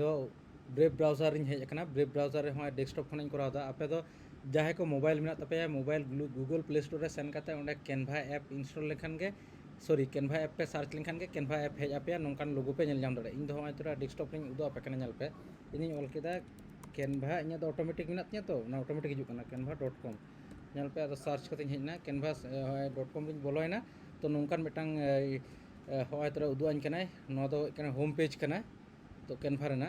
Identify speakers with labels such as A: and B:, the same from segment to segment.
A: तो brave browser hedge करना brave browser रे डेस्कटॉप खन करादा आपे दो जहाँ को मोबाइल मेना तपे मोबाइल गूगल प्ले स्टोर रे सेन करते उन्हें कैनवा ऐप इंस्टॉल लेखान के सॉरी कैनवा ऐप पे सर्च लेखान के कैनवा ऐप हेज आपे नोंकान लोगो पे नेल जाम दड़े इन दो तोरा डेस्कटॉप रे उदो आपे कना नेल पे इनी ऑल केदा कैनवा इन दो ऑटोमेटिक मेना तिया तो ना ऑटोमेटिक हिजु कना canva.com नेल पे अदो सर्च करते हेजना canvas.com रे बोलोयना तो नोंकान मिटांग होय तोरा उदो आइन कना नो दो कना होम पेज कना तो कैनवा रेना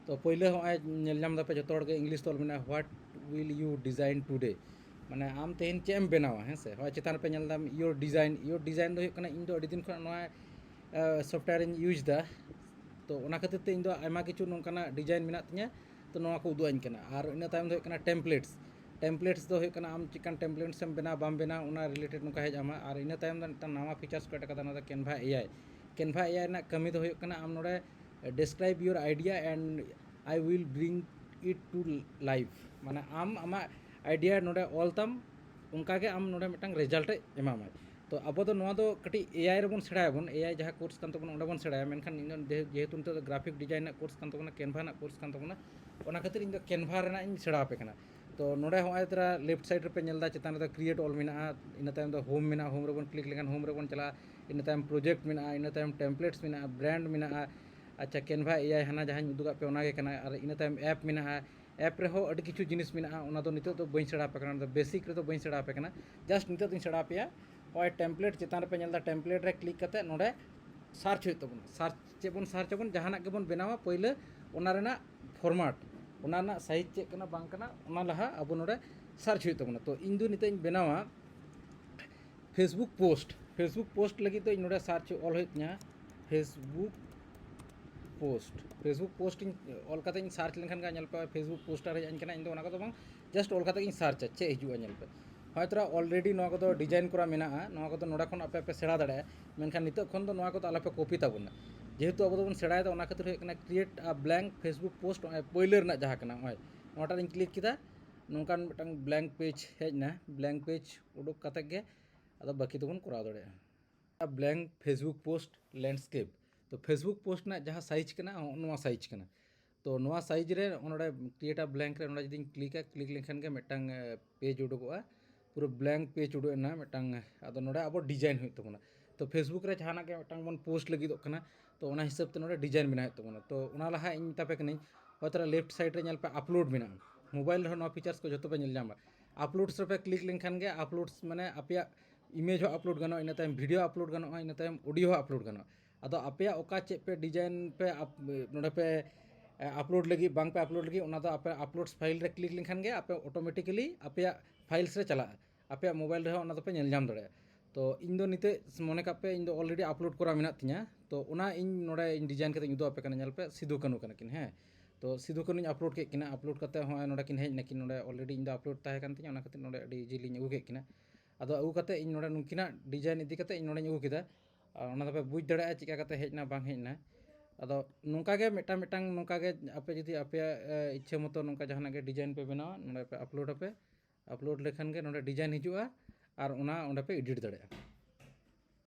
A: तो पहले हम पे जो इंग्लिश तल में what will you design today माने आम तेहन चेम बनावा हैं से हाँ चितान पे योर डिजाइन दो इन दो दिन खन सॉफ्टवेयर यूज दा तो ओना खातिर ते इन दो आयमा किछु नोंकाना डिजाइन मेना तिया तो नोआ को उदुआइन कना आर इन तायम दो टेम्पलेट्स दो आम चिकन टेम्पलेट्स एम बना बाम बना ओना रिलेटेड नोका हेज आमा आर इन तायम दो नवा फीचर्स को एड कदा कैनवा एआई ना कमी दो आम नोडे describe your idea and I will bring it to life माने आम आमा आइडिया नोडे ऑलतम उनका के आम नोडे मिटांग रिजल्ट एमामा तो अब तो नोआ दो कटी एआई रे बन सेड़ायबन एआई जहाँ कोर्स कान तबन ओंडे बन सेड़ाया मेनखान इन जेहेतु नितो ग्राफिक डिजाइन कोर्स कान तबन कैनवा ना कोर्स कान तबन ओना खातिर इन कैनवा रेना इन सेड़ा पे कना तो नोडे होय तरा लेफ्ट साइड रे पे नेलदा चितान रे क्रिएट ऑल मेना इन तायम दो होम मेना होम रे बन क्लिक लेखान होम रे बन चला इन तायम प्रोजेक्ट मेना इन तायम टेम्पलेट्स मेना ब्रांड मेना अच्छा कैनवा एआई हाना जहाँ उदुगा पे ओना गे कना और इन तायम ऐप मेना ऐप रे हो अडी किछु जिनिस मेना ओना दो नितो तो बई सेड़ा पे कना बेसिक रे तो बई सेड़ा पे कना जस्ट नितो दिन सेड़ा पे ओय टेम्पलेट चितान पे नेलदा टेम्पलेट रे क्लिक करते नोडे सर्च होय तबन सर्च चे बन सर्च बन जहाना के बन बनावा पहिले ओना रेना फॉर्मेट ओना ना साइज चे कना बांग कना ओना लहा अब नोडे सर्च होय तबन तो इन दो नितो बनावा फेसबुक पोस्ट लगी तो नोडे सर्च ऑल होयत냐 फेसबुक पोस्ट ऑल करते सार्च लेखान पे फेसबुक पोस्टर हजन इन दो जस्ट ऑल करते सार्च चे हजुआ पे हाँ तोरा ऑलरेडी तो डिजाइन करा मेना को नोडा खन आपे सेड़ा दाड़ा मेनखान नित खन दो को आलपे कॉपी ताबना जेहेतु अब बन सेड़ाएदा ओना खातिर create a blank Facebook post पहले जहाँ नोटा क्लिक किया नौकान मिटांग ब्लैंक पेज हेजना ब्लैंक पेज उडुक काते गे अदो बाकी तो बन कराव दाड़ा ब्लैंक फेसबुक पोस्ट लैंडस्केप तो फेसबुक पोस्ट ना जहाँ साइज करना साइज करना तो नवा साइज रे नोडे क्रिएट आ ब्लैंक रे नोडे जदि क्लिक लेखान के मिटांग पेज उडुकोआ पूरा ब्लैंक पेज उडुकना मिटांग आदो नोडे अब डिजाइन होय तबना तो फेसबुक रे जहाना के मिटांग बन पोस्ट लगिदो कना तो ओना हिसाब ते नोडे डिजाइन बना तबना तो ओना लहा इन तापे कनी होतरा लेफ्ट साइड रे नेल पे अपलोड मेना मोबाइल रे नो फीचर्स को जतो पे नेल जामा अपलोड्स रे पे क्लिक लेखान के अपलोड्स माने आपिया इमेज हो अपलोड गानो इन तायम वीडियो अपलोड गानो इन तायम ऑडियो हो अपलोड गानो अदो आपे ओका चे पे डिजाइन पे नोडे पे अपलोड लगी बांग पे अपलोड लगी ओना दो आपे अपलोड्स फाइल रे क्लिक लेखान के आपे ऑटोमेटिकली आपे फाइल्स रे चला आपे मोबाइल रे ओना दो पे नेल जाम दड़े तो इन दो निते मने का पे इन दो ऑलरेडी अपलोड करा मेना तिया तो ओना इन नोडे इन डिजाइन करते इन दो आपे कना नेल पे सिदु कानु कना किन है तो सिदु कानु अपलोड के किना अपलोड करते हो नोडे किन हेज नकिन नोडे ऑलरेडी इन दो अपलोड ताहे कान तिया ओना खातिर नोडे अडी इजीली अगु के किना अदो अगु करते इन नोडे नुकिना डिजाइन इदी करते इन नोडे अगु किदा ओना दो पे बुझ दड़ा चिका करते हेजना बांग हेजना अदो नोंका गे मिटांग नोंका गे आपे जदि आपे इच्छा मतो नोंका जहाना गे डिजाइन पे बनावा नोडे पे अपलोड लेखान के नोडे डिजाइन हिजुआ और ओना ओंडे पे एडिट दड़ा।